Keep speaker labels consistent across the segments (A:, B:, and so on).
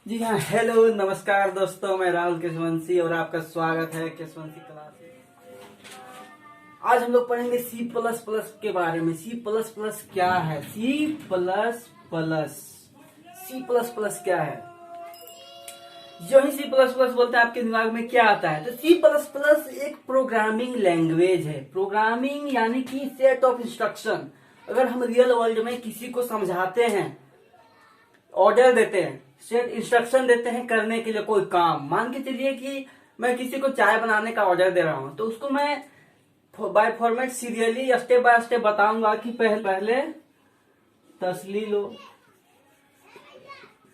A: जी हाँ, हेलो नमस्कार दोस्तों, मैं राहुल केशवंशी और आपका स्वागत है केशवंशी क्लास में। आज हम लोग पढ़ेंगे सी प्लस प्लस के बारे में। सी प्लस प्लस क्या है? सी प्लस प्लस क्या है? जो ही सी प्लस प्लस बोलते हैं आपके दिमाग में क्या आता है? तो सी प्लस प्लस एक प्रोग्रामिंग लैंग्वेज है। प्रोग्रामिंग यानी कि सेट ऑफ इंस्ट्रक्शन। अगर हम रियल वर्ल्ड में किसी को समझाते हैं, ऑर्डर देते हैं, सेट इंस्ट्रक्शन देते हैं करने के लिए कोई काम, मान के चलिए कि मैं किसी को चाय बनाने का ऑर्डर दे रहा हूं, तो उसको मैं by format serially step by step बताऊंगा कि पहले तसली लो,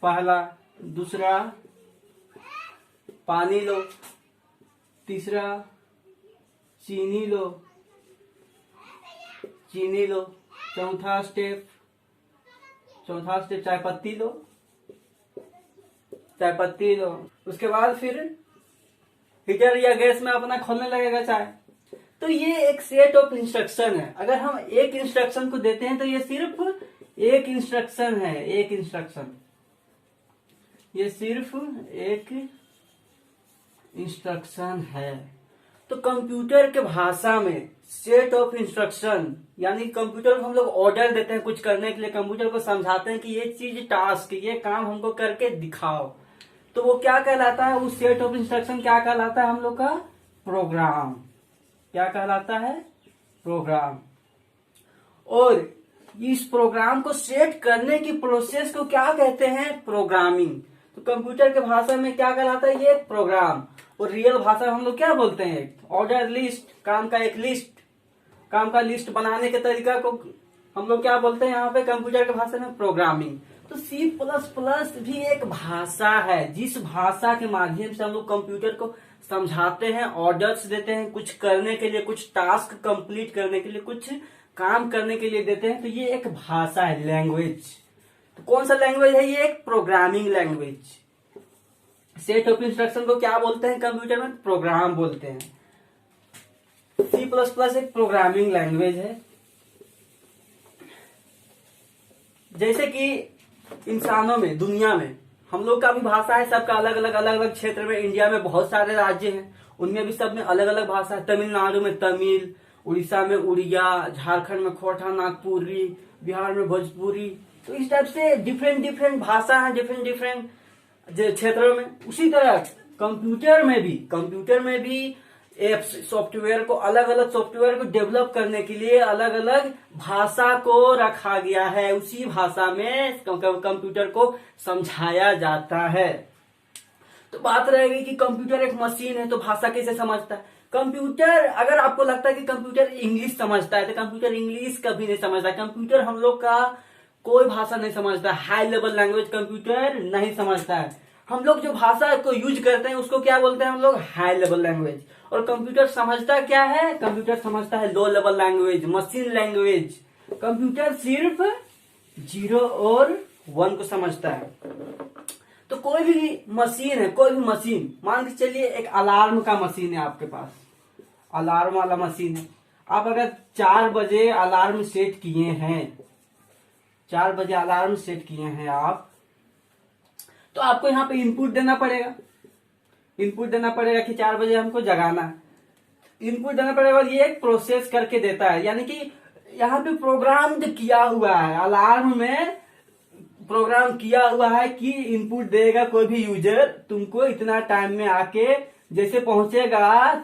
A: पहला, दूसरा पानी लो, तीसरा चीनी लो, चौथा स्टेप चाय पत्ती लो। उसके बाद फिर हीटर या गैस में अपना खोलने लगेगा चाय। तो ये एक सेट ऑफ इंस्ट्रक्शन है। अगर हम एक इंस्ट्रक्शन को देते हैं तो ये सिर्फ एक इंस्ट्रक्शन है, ये सिर्फ एक इंस्ट्रक्शन है। तो कंप्यूटर के भाषा में सेट ऑफ इंस्ट्रक्शन यानी कंप्यूटर को हम लोग ऑर्डर देते हैं कुछ करने के लिए, कंप्यूटर को समझाते हैं कि ये चीज टास्क, ये काम हमको करके दिखाओ, तो वो क्या कहलाता है? उस सेट ऑफ इंस्ट्रक्शन क्या कहलाता है? हम लोग का प्रोग्राम। क्या कहलाता है? प्रोग्राम। और इस प्रोग्राम को सेट करने की प्रोसेस को क्या कहते हैं? प्रोग्रामिंग। तो कंप्यूटर के भाषा में क्या कहलाता है? ये प्रोग्राम। और रियल भाषा में हम लोग क्या बोलते हैं? ऑर्डर लिस्ट, काम का लिस्ट बनाने के तरीका को हम लोग क्या बोलते हैं यहाँ पे कंप्यूटर के भाषा में? प्रोग्रामिंग। तो सी प्लस प्लस भी एक भाषा है, जिस भाषा के माध्यम से हम लोग कंप्यूटर को समझाते हैं, ऑर्डर्स देते हैं कुछ करने के लिए, कुछ टास्क कंप्लीट करने के लिए, कुछ काम करने के लिए देते हैं। तो ये एक भाषा है, लैंग्वेज। तो कौन सा लैंग्वेज है? ये एक programming language. Set of instruction को क्या बोलते हैं कंप्यूटर में? प्रोग्राम बोलते हैं। सी प्लस प्लस एक प्रोग्रामिंग लैंग्वेज है। जैसे कि इंसानों में, दुनिया में हम लोग का भी भाषा है, सबका अलग अलग क्षेत्र में। इंडिया में बहुत सारे राज्य हैं, उनमें भी सब में अलग अलग भाषा है। तमिलनाडु में तमिल, उड़ीसा में उड़िया, झारखंड में खोटा नागपुरी, बिहार में भोजपुरी। तो इस टाइप से डिफरेंट भाषा है, डिफरेंट क्षेत्रों में। उसी तरह कंप्यूटर में भी एप्स, सॉफ्टवेयर को, अलग अलग सॉफ्टवेयर को डेवलप करने के लिए अलग अलग भाषा को रखा गया है। उसी भाषा में कंप्यूटर को समझाया जाता है। तो बात रहेगी कि कंप्यूटर एक मशीन है, तो भाषा कैसे समझता है कंप्यूटर? अगर आपको लगता है कि कंप्यूटर इंग्लिश समझता है, तो कंप्यूटर इंग्लिश कभी नहीं समझता। कंप्यूटर हम लोग का कोई भाषा नहीं समझता। हाई लेवल लैंग्वेज कंप्यूटर नहीं समझता है। हम लोग जो भाषा को यूज करते हैं उसको क्या बोलते हैं हम लोग? High level language. और कंप्यूटर समझता क्या है? कंप्यूटर समझता है low level language, machine language. Computer सिर्फ 0 और 1 को समझता है। तो कोई भी मशीन मान के चलिए, एक अलार्म का मशीन है आपके पास, अलार्म वाला मशीन है। आप अगर 4 बजे अलार्म सेट किए हैं, 4 बजे अलार्म सेट किए हैं आप, तो आपको यहाँ पे इनपुट देना पड़ेगा कि 4 बजे हमको जगाना है। इनपुट देना पड़ेगा और ये एक प्रोसेस करके देता है, यानी कि यहाँ पे प्रोग्राम किया हुआ है, अलार्म में प्रोग्राम किया हुआ है कि इनपुट देगा कोई भी यूजर, तुमको इतना टाइम में आके, जैसे पहुंचेगा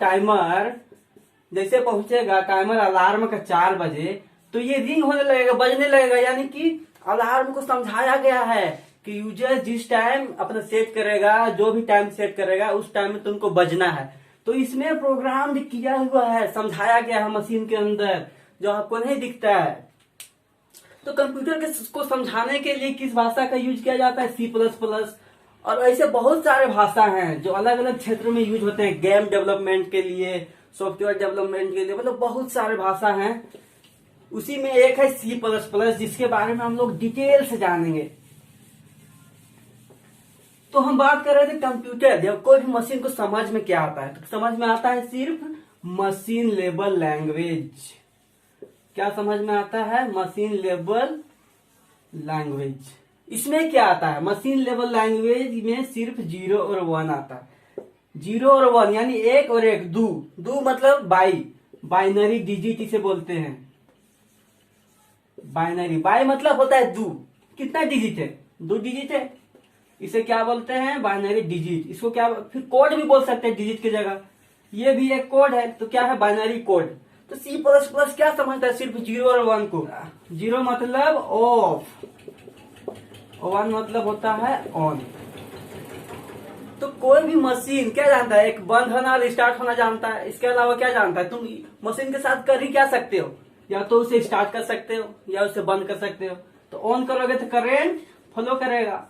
A: टाइमर अलार्म का 4 बजे, तो ये रिंग होने लगेगा, बजने लगेगा। यानी कि अलार्म को समझाया गया है कि यूजर जिस टाइम अपना सेट करेगा, जो भी टाइम सेट करेगा, उस टाइम में तुमको बजना है। तो इसमें प्रोग्राम किया हुआ है, समझाया गया है मशीन के अंदर, जो आपको नहीं दिखता है। तो कंप्यूटर को समझाने के लिए किस भाषा का यूज किया जाता है? C plus plus. और ऐसे बहुत सारे भाषा हैं जो अलग अलग क्षेत्रों में यूज होते हैं, गेम डेवलपमेंट के लिए, सॉफ्टवेयर डेवलपमेंट के लिए, मतलब बहुत सारे भाषा हैं। उसी में एक है सी प्लस प्लस, जिसके बारे में हम लोग डिटेल से जानेंगे। तो हम बात कर रहे थे कंप्यूटर, जब कोई भी मशीन को समझ में क्या आता है? तो समझ में आता है सिर्फ मशीन लेवल लैंग्वेज। क्या समझ में आता है? Machine level language. इसमें क्या आता है, मशीन लेवल लैंग्वेज में सिर्फ 0 और 1 आता है। 0 और 1 यानी 1 और 1, दो मतलब बाइनरी डिजिट इसे बोलते हैं। बाइनरी, बाई मतलब होता है दो, कितना डिजिट है, 2 डिजिट है, इसे क्या बोलते हैं, बाइनरी डिजिट। इसको क्या, फिर कोड भी बोल सकते हैं डिजिट की जगह, ये भी एक कोड है, तो क्या है, बाइनरी कोड। तो C++ क्या समझता है, सिर्फ 0 और 1 को। 0 मतलब ऑफ, 1 मतलब होता है ऑन। तो कोई भी मशीन क्या जानता है, एक बंद होना और स्टार्ट होना जानता है, इसके अलावा क्या जानता है। तुम मशीन के साथ कर ही क्या सकते हो, या तो उसे स्टार्ट कर सकते हो या उसे बंद कर सकते हो। तो ऑन करोगे तो करंट फ्लो करेगा,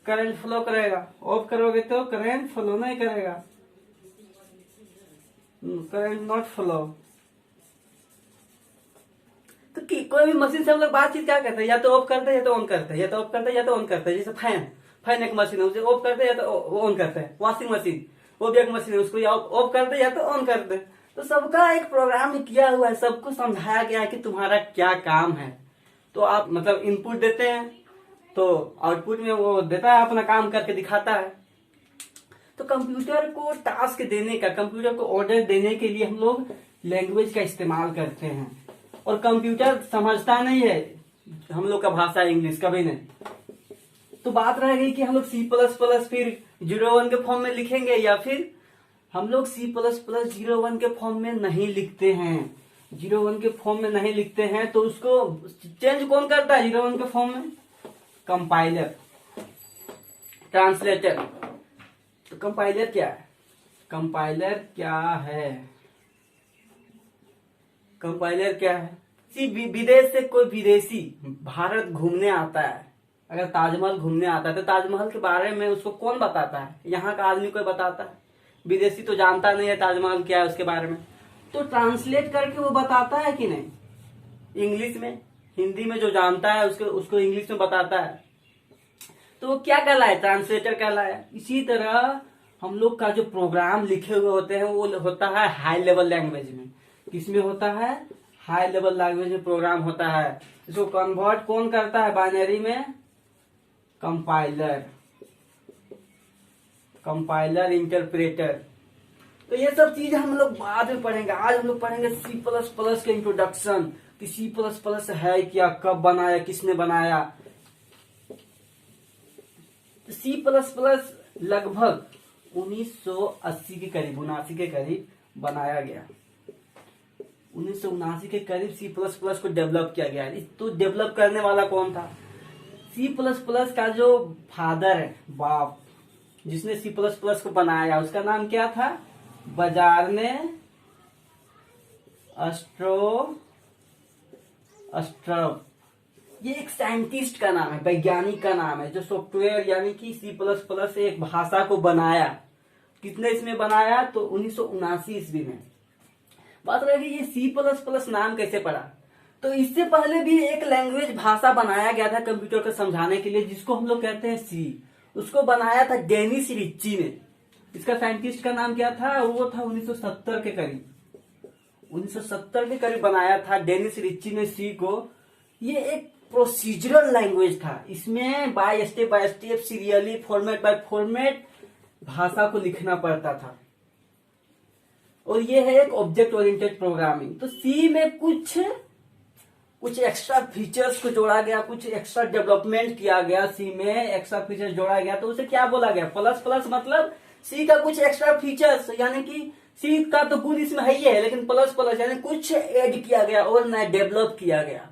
A: करंट फ्लो करेगा। ऑफ करोगे तो करंट फ्लो नहीं करेगा, करंट नॉट फ्लो। तो कोई भी मशीन से हम लोग बातचीत क्या करते हैं, या तो ऑफ करते हैं या तो ऑन करते हैं, या तो ऑफ करते हैं या तो ऑन करते हैं। जैसे फैन एक मशीन है, उसे ऑफ करते हैं या तो ऑन करते हैं। वॉशिंग मशीन वो भी एक मशीन है, उसको या ऑफ करते हैं या तो ऑन करते हैं। तो सबका एक प्रोग्राम किया हुआ है, सबको समझाया गया है कि तुम्हारा क्या काम है। तो आप मतलब इनपुट देते हैं तो आउटपुट में वो देता है, अपना काम करके दिखाता है। तो कंप्यूटर को टास्क देने का, कंप्यूटर को ऑर्डर देने के लिए हम लोग लैंग्वेज का इस्तेमाल करते हैं। और कंप्यूटर समझता नहीं है हम लोग का भाषा इंग्लिश, कभी नहीं। तो बात रह गई कि हम लोग C++ फिर 0-1 के फॉर्म में लिखेंगे, या फिर हम लोग C++ 0-1 के फॉर्म में नहीं लिखते हैं। 0-1 के फॉर्म में नहीं लिखते हैं, तो उसको चेंज कौन करता है 0-1 के फॉर्म में, कंपाइलर, ट्रांसलेटर। तो कंपाइलर क्या है, कंपाइलर क्या है, कंपाइलर क्या है। विदेश से कोई विदेशी भारत घूमने आता है, अगर ताजमहल घूमने आता है तो ताजमहल के बारे में उसको कौन बताता है, यहाँ का आदमी कोई बताता है। विदेशी तो जानता नहीं है ताजमहल क्या है उसके बारे में, तो ट्रांसलेट करके वो बताता है कि नहीं, इंग्लिश में, हिंदी में जो जानता है उसको इंग्लिश में बताता है। तो वो क्या कहलाए, ट्रांसलेटर कहलाए। इसी तरह हम लोग का जो प्रोग्राम लिखे हुए होते हैं वो होता है हाई लेवल लैंग्वेज में। किसमें होता है, हाई लेवल लैंग्वेज में प्रोग्राम होता है। इसको कन्वर्ट कौन करता है बाइनरी में, कंपाइलर, कंपाइलर इंटरप्रेटर। तो ये सब चीज हम लोग बाद में पढ़ेंगे। आज हम लोग पढ़ेंगे C++ के इंट्रोडक्शन, कि C++ है क्या, कब बनाया, किसने बनाया। तो C++ लगभग 1980 के करीब, 79 के करीब बनाया गया। 1979 के करीब C++ को डेवलप किया गया। तो डेवलप करने वाला कौन था, C++ का जो फादर है, बाप, जिसने C++ को बनाया, उसका नाम क्या था, बजार्ने अस्ट्रोव। ये एक साइंटिस्ट का नाम है, वैज्ञानिक का नाम है, जो सॉफ्टवेयर यानी कि C++ एक भाषा को बनाया। कितने इसमें बनाया, तो 1979 ईस्वी में। बात रही ये C++ नाम कैसे पड़ा, तो इससे पहले भी एक लैंग्वेज भाषा बनाया गया था कंप्यूटर को समझाने के लिए, जिसको हम लोग कहते हैं C। उसको बनाया था डेनिस रिच्ची ने। इसका साइंटिस्ट का नाम क्या था, वो था 1970 के करीब, 1970 के करीब बनाया था डेनिस रिच्ची ने C को। ये एक प्रोसीजरल लैंग्वेज था, इसमें by step serially, format by format भाषा को लिखना पड़ता था। और ये है एक ऑब्जेक्ट ओरिएंटेड प्रोग्रामिंग। तो C में कुछ एक्स्ट्रा फीचर्स को जोड़ा गया, कुछ एक्स्ट्रा डेवलपमेंट किया गया, C में एक्स्ट्रा फीचर्स जोड़ा गया, तो उसे क्या बोला गया, प्लस मतलब C का कुछ एक्स्ट्रा फीचर्स, यानी कि C का तो गुण इसमें है ही है, लेकिन प्लस यानी कुछ ऐड किया गया और नया डेवलप किया गया।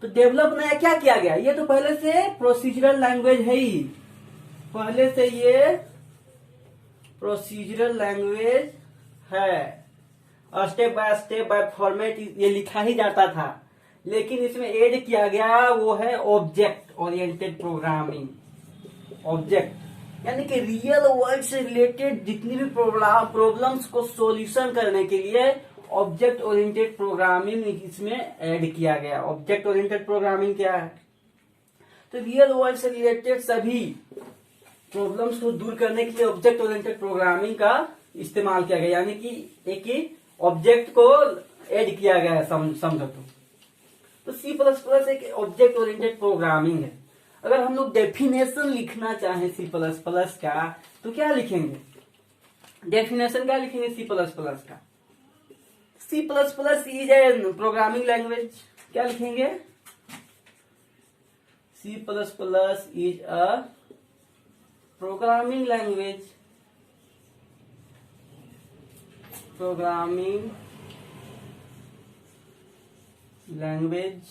A: तो डेवलप नया क्या किया गया, ये तो पहले से प्रोसीजरल लैंग्वेज है ही, पहले से ये प्रोसीजरल लैंग्वेज है, स्टेप बाय फॉर्मेट ये लिखा ही जाता था। लेकिन इसमें ऐड किया गया वो है ऑब्जेक्ट ओरिएंटेड प्रोग्रामिंग। ऑब्जेक्ट यानी कि रियल वर्ल्ड से रिलेटेड जितनी भी प्रॉब्लम्स को सॉल्यूशन करने के लिए ऑब्जेक्ट ओरिएंटेड प्रोग्रामिंग इसमें ऐड किया गया। ऑब्जेक्ट ओरिएंटेड प्रोग्रामिंग क्या है, तो रियल वर्ल्ड से रिलेटेड सभी प्रॉब्लम्स को दूर करने के लिए ऑब्जेक्ट ओरिएंटेड प्रोग्रामिंग का इस्तेमाल किया गया, यानी कि एक ही ऑब्जेक्ट को ऐड किया गया है, समझो। तो सी प्लस प्लस एक ऑब्जेक्ट ओरिएंटेड प्रोग्रामिंग है। अगर हम लोग डेफिनेशन लिखना चाहें सी प्लस प्लस का तो क्या लिखेंगे? डेफिनेशन क्या लिखेंगे सी प्लस प्लस का? C plus plus is a programming language. क्या लिखेंगे? C plus plus is a programming language. Programming language.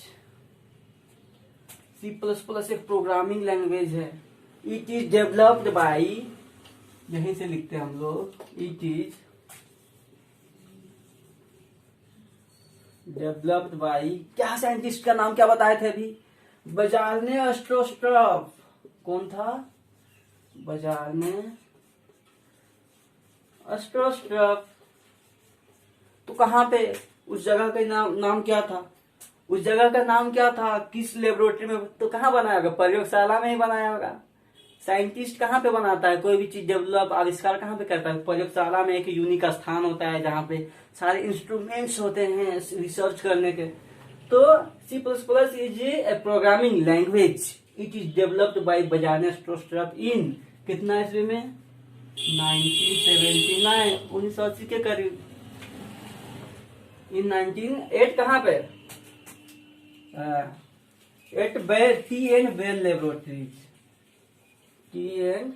A: C plus plus एक प्रोग्रामिंग लैंग्वेज है। इट इज डेवलप्ड बाई, यहीं से लिखते हैं हम लोग, इट इज डेवलप्ड बाई, क्या साइंटिस्ट का नाम क्या बताए थे अभी? बजारने अस्ट्रोस्ट्रफ। कौन था? बजारने अस्ट्रोस्ट्रफ। तो कहाँ पे उस जगह का नाम क्या था? उस जगह का नाम क्या था? किस लेबोरेटरी में? तो कहाँ बनाया होगा? प्रयोगशाला में ही बनाया होगा। साइंटिस्ट कहाँ पे बनाता है कोई भी चीज डेवलप, आविष्कार कहाँ पे करता है? प्रयोगशाला में एक यूनिक स्थान होता है जहाँ पे सारे इंस्ट्रूमेंट्स होते हैं रिसर्च करने के। तो C plus plus is a programming language. It is developed by Bjarne Stroustrup in कितना ईस्वी में? 1979, 1980 के करीब। इन 1908 कहाँ पे? At Bell, T and Bell laboratories. T and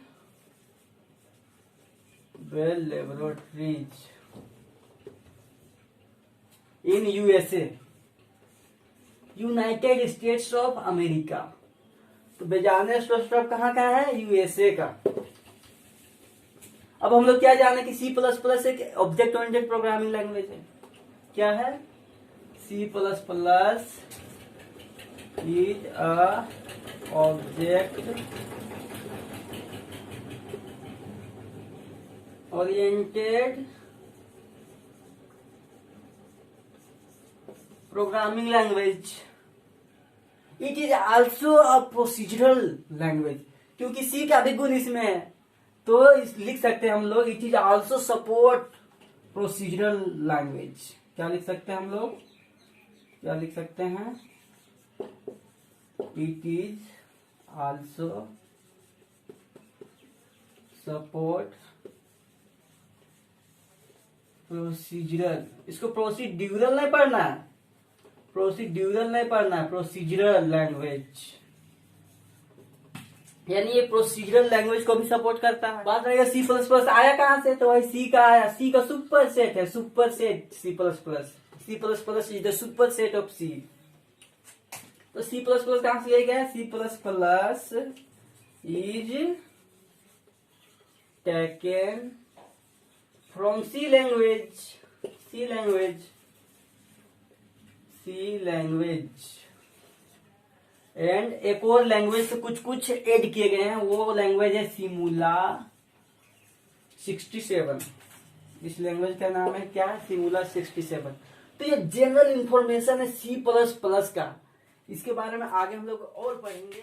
A: Bell laboratories in USA, United States of America. तो बजारने अस्ट्रोस्ट्रफ कहाँ का है? यूएसए का। अब हम लोग क्या जाने कि सी प्लस प्लस एक ऑब्जेक्ट ओरिएंटेड प्रोग्रामिंग लैंग्वेज है। क्या है? C plus plus is a object oriented programming language. It is also a procedural language, क्योंकि सी का भी गुण इसमें है तो लिख सकते हैं हम लोग it is also support procedural language. क्या लिख सकते हैं हम लोग? क्या लिख सकते हैं? It is also support procedural. इसको प्रोसीड्यूरल नहीं पढ़ना है, प्रोसीड्यूरल नहीं पढ़ना है, प्रोसीजरल लैंग्वेज। यानी ये प्रोसीजरल लैंग्वेज को भी सपोर्ट करता है। बात रहेगा सी प्लस प्लस आया कहां से? तो भाई सी का आया, सी का सुपर सेट है, super set C plus plus. C plus plus is the super set of C. तो सी प्लस प्लस कहां से लिया गया? C plus plus is taken from C language. C language, C language. And एक और language से कुछ कुछ ऐड किए गए हैं, वो लैंग्वेज है सिमुला 67। इस लैंग्वेज का नाम है क्या? सिमुला 67। तो ये जनरल इंफॉर्मेशन है सी प्लस प्लस का। इसके बारे में आगे हम लोग और पढ़ेंगे।